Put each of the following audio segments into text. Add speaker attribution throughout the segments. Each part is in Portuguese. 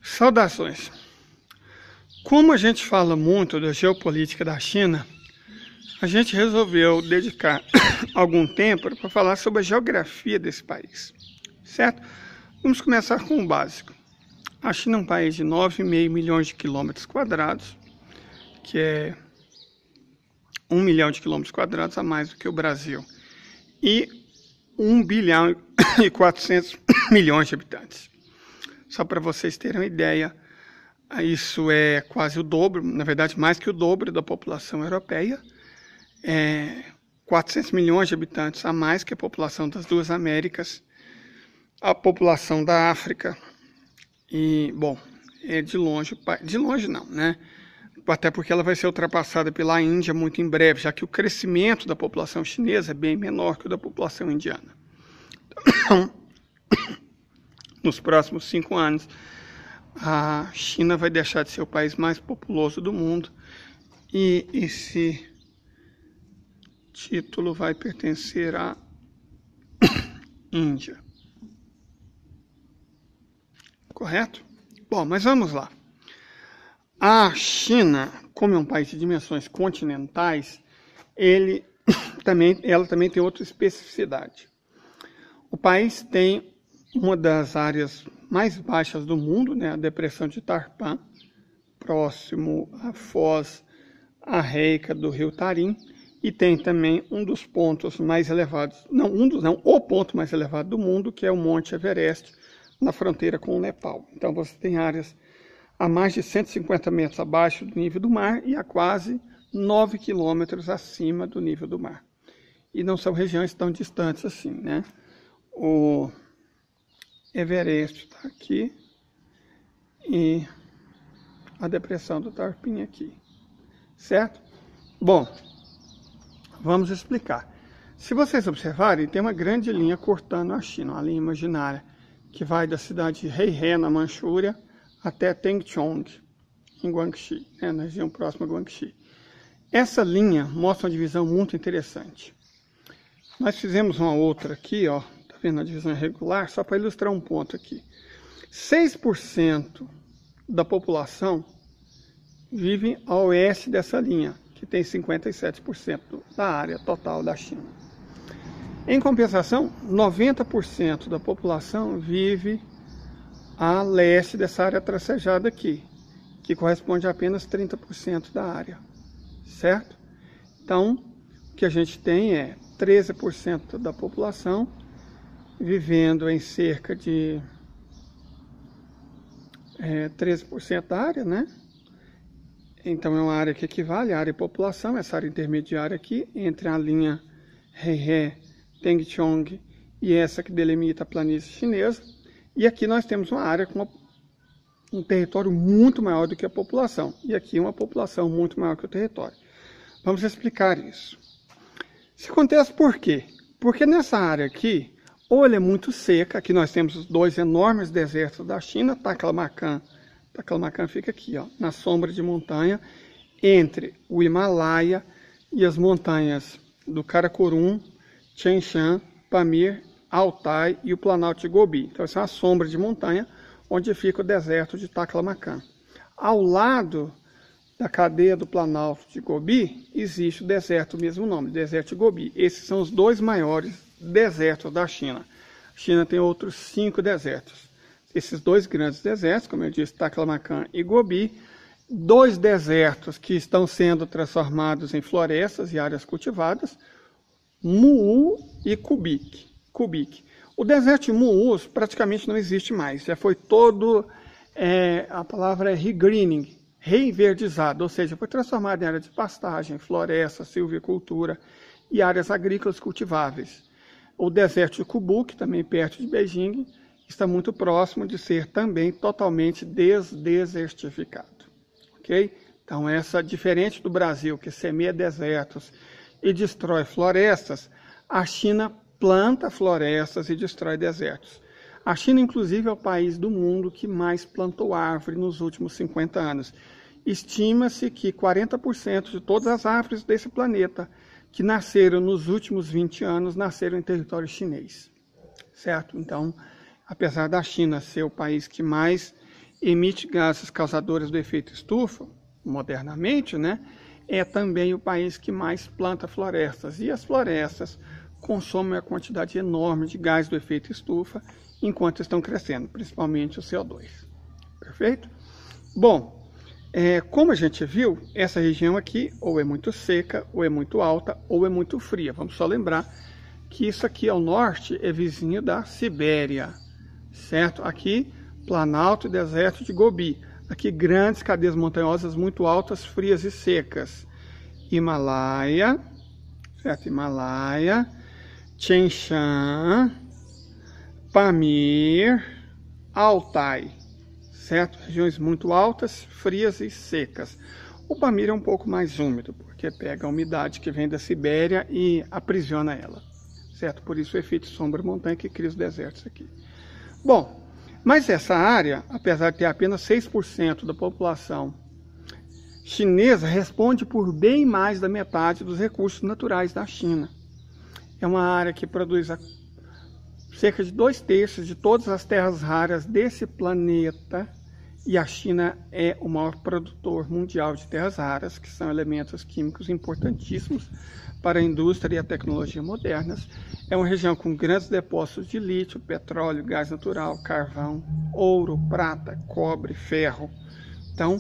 Speaker 1: Saudações! Como a gente fala muito da geopolítica da China, a gente resolveu dedicar algum tempo para falar sobre a geografia desse país, certo? Vamos começar com o básico. A China é um país de 9,5 milhões de quilômetros quadrados, que é 1 milhão de quilômetros quadrados a mais do que o Brasil, e 1 bilhão e 400 milhões de habitantes. Só para vocês terem uma ideia, isso é quase o dobro, na verdade mais que o dobro da população europeia, 400 milhões de habitantes a mais que a população das duas Américas, a população da África, e, bom, é de longe não, né? Até porque ela vai ser ultrapassada pela Índia muito em breve, já que o crescimento da população chinesa é bem menor que o da população indiana. Então, nos próximos 5 anos, a China vai deixar de ser o país mais populoso do mundo e esse título vai pertencer à Índia. Correto? Bom, mas vamos lá. A China, como é um país de dimensões continentais, ela também tem outra especificidade. O país tem uma das áreas mais baixas do mundo, né, a depressão de Tarpan, próximo à foz arreica do rio Tarim, e tem também um dos pontos mais elevados, o ponto mais elevado do mundo, que é o Monte Everest, na fronteira com o Nepal. Então você tem áreas a mais de 150 metros abaixo do nível do mar e a quase 9 quilômetros acima do nível do mar. E não são regiões tão distantes assim, né? O Everest está aqui e a depressão do Tarpin aqui, certo? Bom, vamos explicar. Se vocês observarem, tem uma grande linha cortando a China, uma linha imaginária, que vai da cidade de Heihe, na Manchúria, até Tengchong, em Guangxi, né, na região próxima a Guangxi. Essa linha mostra uma divisão muito interessante. Nós fizemos uma outra aqui, ó, tá vendo a divisão irregular? Só para ilustrar um ponto aqui. 6% da população vive a oeste dessa linha, que tem 57% da área total da China. Em compensação, 90% da população vive a leste dessa área tracejada aqui, que corresponde a apenas 30% da área, certo? Então, o que a gente tem é 13% da população vivendo em cerca de 13% da área, né? Então, é uma área que equivale à área e população, essa área intermediária aqui, entre a linha Heihe, Tengchong e essa que delimita a planície chinesa. E aqui nós temos uma área com um território muito maior do que a população. E aqui uma população muito maior que o território. Vamos explicar isso. Isso acontece por quê? Porque nessa área aqui, ou ela é muito seca, aqui nós temos os dois enormes desertos da China, Taklamakan fica aqui, ó, na sombra de montanha, entre o Himalaia e as montanhas do Karakorum, Tian Shan, Pamir, Altai e o Planalto de Gobi. Então essa é uma sombra de montanha onde fica o deserto de Taklamakan. Ao lado da cadeia do Planalto de Gobi existe o deserto, o mesmo nome, deserto de Gobi. Esses são os dois maiores desertos da China. A China tem outros 5 desertos. Esses dois grandes desertos, como eu disse, Taklamakan e Gobi, 2 desertos que estão sendo transformados em florestas e áreas cultivadas, Mu'u e Kubik. O deserto de Mu'u praticamente não existe mais, já foi todo, a palavra é regreening, reinverdizado, ou seja, foi transformado em área de pastagem, floresta, silvicultura e áreas agrícolas cultiváveis. O deserto de Kubuk, também perto de Beijing, está muito próximo de ser também totalmente desdesertificado. Ok? Então, diferente do Brasil, que semeia desertos e destrói florestas, a China planta florestas e destrói desertos. A China, inclusive, é o país do mundo que mais plantou árvore nos últimos 50 anos. Estima-se que 40% de todas as árvores desse planeta que nasceram nos últimos 20 anos nasceram em território chinês. Certo? Então, apesar da China ser o país que mais emite gases causadores do efeito estufa, modernamente, né? É também o país que mais planta florestas. E as florestas consomem uma quantidade enorme de gás do efeito estufa enquanto estão crescendo, principalmente o CO2. Perfeito? Bom, como a gente viu, essa região aqui ou é muito seca, ou é muito alta, ou é muito fria. Vamos só lembrar que isso aqui ao norte é vizinho da Sibéria, certo? Aqui, Planalto e Deserto de Gobi. Aqui, grandes cadeias montanhosas muito altas, frias e secas. Himalaia, certo? Himalaia, Tian Shan, Pamir, Altai, certo? Regiões muito altas, frias e secas. O Pamir é um pouco mais úmido, porque pega a umidade que vem da Sibéria e aprisiona ela, certo? Por isso o efeito sombra-montanha que cria os desertos aqui. Bom, mas essa área, apesar de ter apenas 6% da população chinesa, responde por bem mais da metade dos recursos naturais da China. É uma área que produz cerca de 2/3 de todas as terras raras desse planeta, e a China é o maior produtor mundial de terras raras, que são elementos químicos importantíssimos para a indústria e a tecnologia modernas. É uma região com grandes depósitos de lítio, petróleo, gás natural, carvão, ouro, prata, cobre, ferro. Então,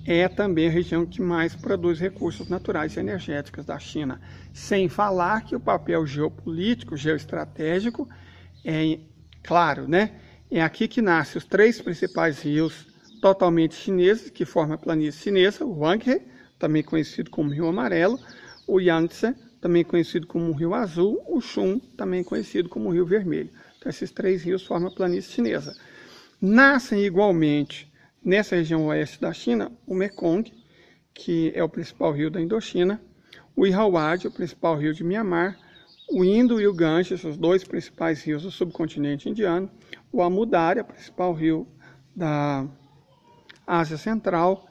Speaker 1: é também a região que mais produz recursos naturais e energéticos da China. Sem falar que o papel geopolítico, geoestratégico, é claro, né? É aqui que nascem os 3 principais rios totalmente chineses, que formam a planície chinesa, o Huanghe, também conhecido como Rio Amarelo, o Yangtze, também conhecido como Rio Azul, o Xun, também conhecido como Rio Vermelho. Então, esses 3 rios formam a planície chinesa. Nascem igualmente, nessa região oeste da China, o Mekong, que é o principal rio da Indochina, o Irrawaddy, o principal rio de Mianmar, o Indo e o Ganges, os 2 principais rios do subcontinente indiano, o Amu Darya, principal rio da Ásia Central,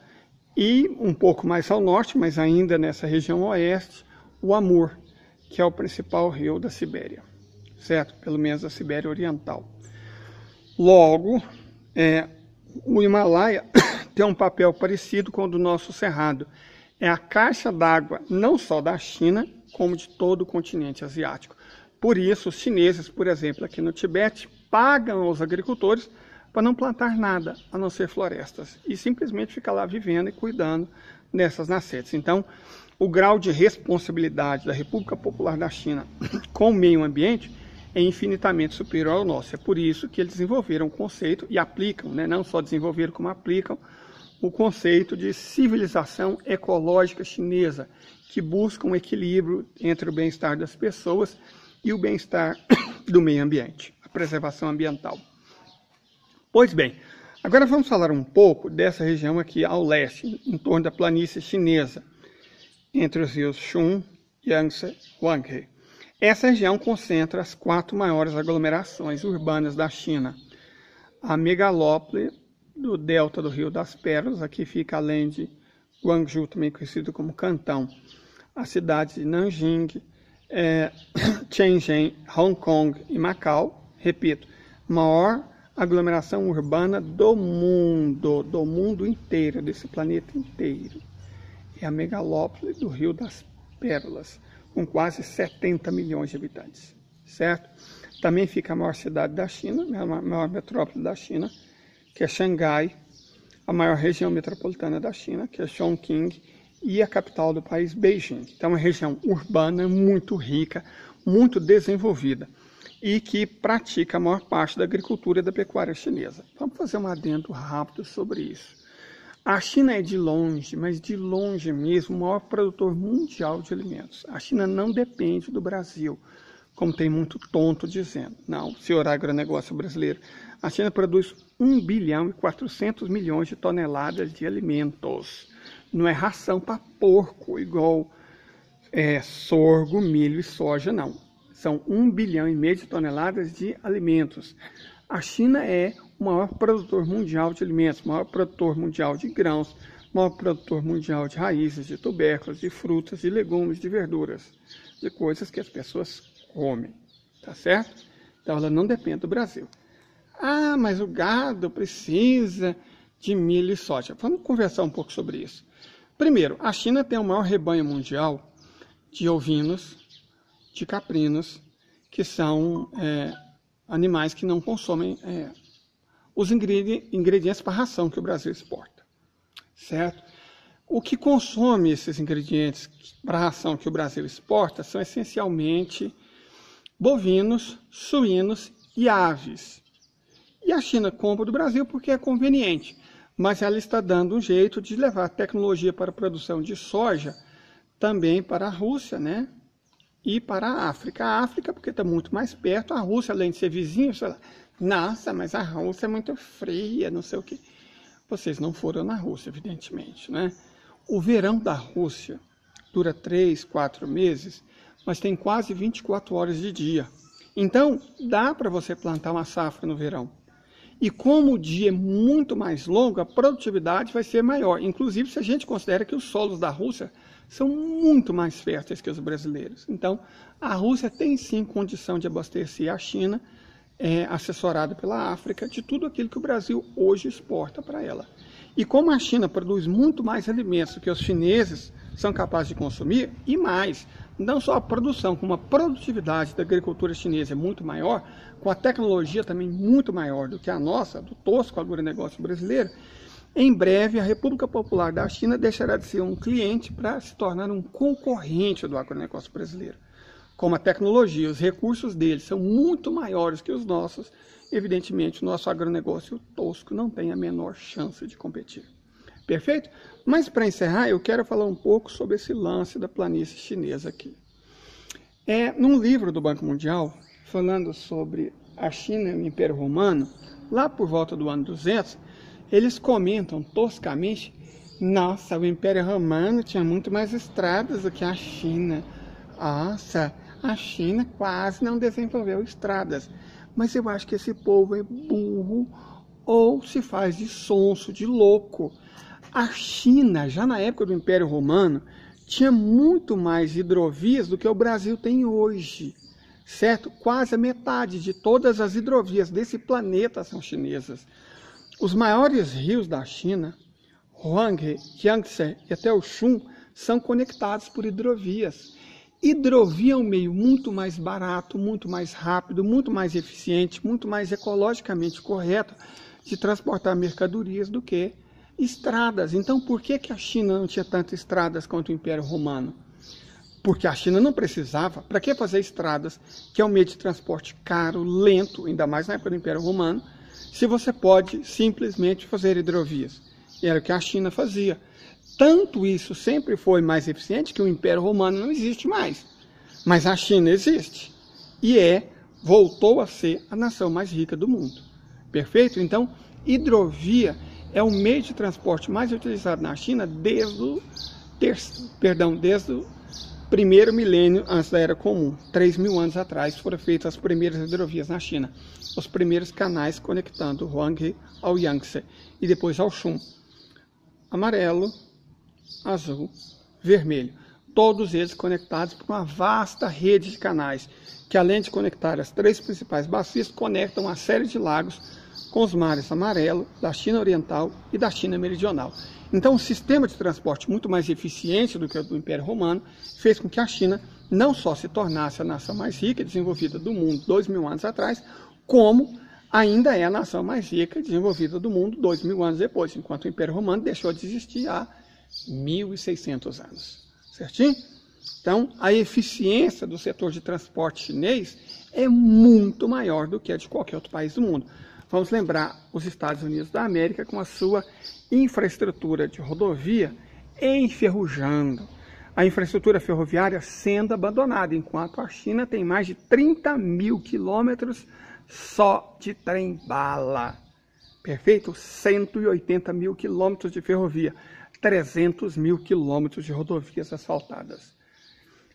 Speaker 1: e um pouco mais ao norte, mas ainda nessa região oeste, o Amur, que é o principal rio da Sibéria, certo? Pelo menos da Sibéria Oriental. Logo, o Himalaia tem um papel parecido com o do nosso Cerrado. É a caixa d'água não só da China, como de todo o continente asiático. Por isso, os chineses, por exemplo, aqui no Tibete, pagam aos agricultores para não plantar nada, a não ser florestas, e simplesmente ficar lá vivendo e cuidando dessas nascentes. Então, o grau de responsabilidade da República Popular da China com o meio ambiente é infinitamente superior ao nosso. É por isso que eles desenvolveram o conceito e aplicam, né, não só desenvolveram, como aplicam o conceito de civilização ecológica chinesa, que busca um equilíbrio entre o bem-estar das pessoas e o bem-estar do meio ambiente, a preservação ambiental. Pois bem, agora vamos falar um pouco dessa região aqui ao leste, em torno da planície chinesa, entre os rios Xun, Yangtze e Huanghe. Essa região concentra as 4 maiores aglomerações urbanas da China. A megalópole do delta do Rio das Pérolas, aqui fica além de Guangzhou, também conhecido como Cantão, a cidade de Nanjing, Shenzhen, Hong Kong e Macau. Repito, maior aglomeração urbana do mundo inteiro, desse planeta inteiro. É a megalópole do Rio das Pérolas, com quase 70 milhões de habitantes, certo? Também fica a maior cidade da China, a maior metrópole da China, que é Xangai, a maior região metropolitana da China, que é Chongqing, e a capital do país, Beijing. Então, é uma região urbana muito rica, muito desenvolvida, e que pratica a maior parte da agricultura e da pecuária chinesa. Vamos fazer um adendo rápido sobre isso. A China é de longe, mas de longe mesmo, o maior produtor mundial de alimentos. A China não depende do Brasil, como tem muito tonto dizendo. Não, senhor agronegócio brasileiro. A China produz 1 bilhão e 400 milhões de toneladas de alimentos. Não é ração para porco, igual sorgo, milho e soja, não. São 1,5 bilhão de toneladas de alimentos. A China é o maior produtor mundial de alimentos, maior produtor mundial de grãos, maior produtor mundial de raízes, de tubérculos, de frutas, de legumes, de verduras, de coisas que as pessoas comem, tá certo? Então ela não depende do Brasil. Ah, mas o gado precisa de milho e soja. Vamos conversar um pouco sobre isso. Primeiro, a China tem o maior rebanho mundial de ovinos, de caprinos, que são animais que não consomem os ingredientes para a ração que o Brasil exporta, certo? O que consome esses ingredientes para a ração que o Brasil exporta são essencialmente bovinos, suínos e aves. E a China compra do Brasil porque é conveniente, mas ela está dando um jeito de levar tecnologia para a produção de soja também para a Rússia, né? E para a África. A África, porque está muito mais perto, a Rússia, além de ser vizinho, sei lá, nossa, mas a Rússia é muito fria, não sei o quê. Vocês não foram na Rússia, evidentemente, né? O verão da Rússia dura 3, 4 meses, mas tem quase 24 horas de dia. Então, dá para você plantar uma safra no verão. E como o dia é muito mais longo, a produtividade vai ser maior. Inclusive, se a gente considera que os solos da Rússia são muito mais férteis que os brasileiros. Então, a Rússia tem sim condição de abastecer a China, assessorada pela África, de tudo aquilo que o Brasil hoje exporta para ela. E como a China produz muito mais alimentos do que os chineses são capazes de consumir, e mais, não só a produção, como a produtividade da agricultura chinesa é muito maior, com a tecnologia também muito maior do que a nossa, do tosco agronegócio brasileiro, em breve a República Popular da China deixará de ser um cliente para se tornar um concorrente do agronegócio brasileiro. Como a tecnologia, os recursos deles são muito maiores que os nossos, evidentemente o nosso agronegócio tosco não tem a menor chance de competir. Perfeito? Mas para encerrar, eu quero falar um pouco sobre esse lance da planície chinesa aqui. Num livro do Banco Mundial, falando sobre a China e o Império Romano, lá por volta do ano 200, eles comentam toscamente, nossa, o Império Romano tinha muito mais estradas do que a China. Nossa, a China quase não desenvolveu estradas. Mas eu acho que esse povo é burro ou se faz de sonso, de louco. A China, já na época do Império Romano, tinha muito mais hidrovias do que o Brasil tem hoje, certo? Quase a metade de todas as hidrovias desse planeta são chinesas. Os maiores rios da China, Huanghe, Yangtze e até o Chun, são conectados por hidrovias. Hidrovia é um meio muito mais barato, muito mais rápido, muito mais eficiente, muito mais ecologicamente correto de transportar mercadorias do que estradas. Então, por que a China não tinha tantas estradas quanto o Império Romano? Porque a China não precisava. Para que fazer estradas, que é um meio de transporte caro, lento, ainda mais na época do Império Romano, se você pode simplesmente fazer hidrovias? E era o que a China fazia. Tanto isso sempre foi mais eficiente que o Império Romano não existe mais. Mas a China existe. E voltou a ser a nação mais rica do mundo. Perfeito? Então, hidrovia é o meio de transporte mais utilizado na China desde o primeiro milênio antes da Era Comum. 3.000 anos atrás foram feitas as primeiras hidrovias na China. Os primeiros canais conectando o Huanghe ao Yangtze e depois ao Chun. Amarelo, azul, vermelho. Todos eles conectados por uma vasta rede de canais, que além de conectar as 3 principais bacias, conectam uma série de lagos com os mares amarelo, da China Oriental e da China Meridional. Então, um sistema de transporte muito mais eficiente do que o do Império Romano fez com que a China não só se tornasse a nação mais rica e desenvolvida do mundo 2.000 anos atrás, como ainda é a nação mais rica e desenvolvida do mundo 2.000 anos depois, enquanto o Império Romano deixou de existir há 1.600 anos. Certinho? Então, a eficiência do setor de transporte chinês é muito maior do que a de qualquer outro país do mundo. Vamos lembrar os Estados Unidos da América com a sua infraestrutura de rodovia enferrujando, a infraestrutura ferroviária sendo abandonada, enquanto a China tem mais de 30.000 quilômetros só de trem-bala. Perfeito? 180.000 quilômetros de ferrovia, 300.000 quilômetros de rodovias asfaltadas.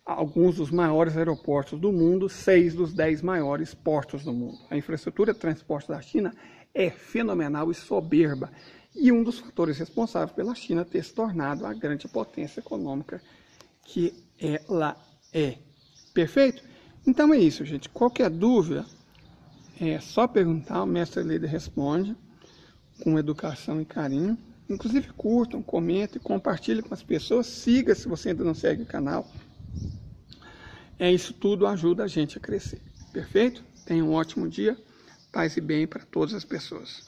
Speaker 1: Alguns dos maiores aeroportos do mundo, 6 dos 10 maiores portos do mundo. A infraestrutura de transporte da China é fenomenal e soberba. E um dos fatores responsáveis pela China ter se tornado a grande potência econômica que ela é. Perfeito? Então é isso, gente. Qualquer dúvida, é só perguntar, o mestre líder responde. com educação e carinho. Inclusive curtam, comentem, compartilhem com as pessoas, siga se você ainda não segue o canal. Isso tudo ajuda a gente a crescer. Perfeito? Tenha um ótimo dia, paz e bem para todas as pessoas.